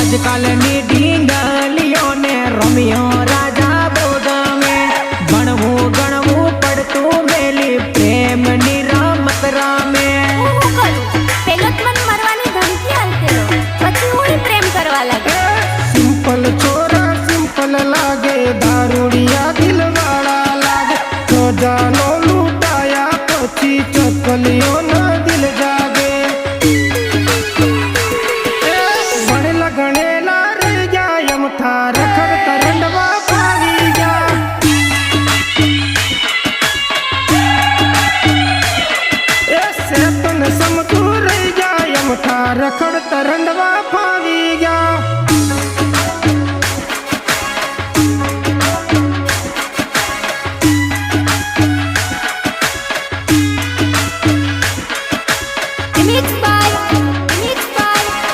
આજકાલની ઢીંગલીઓને રોમિયો રાજા બહુ ગમે. ભણવું ગણવું પડતું મેલી પ્રેમની રમત રામે. પેલો જ મને મરવાની ધમકી આલતેલો, પછી હું પ્રેમ કરવા લાગે. સિમ્પલ છોરા સિમ્પલ લાગે, દારૂડિયા દિલવાળા લાગે. ખજાનો લૂંટાયા પછી ચકલીઓના દિલ જાગે. ભણેલા ગણેલા રહી ગયા યમથા રખડતા રંડવા ફાવી ગયા. એ સેતન સમતું રહી ગયા યમથા રખડતા રંડવા ફાવી ગયા.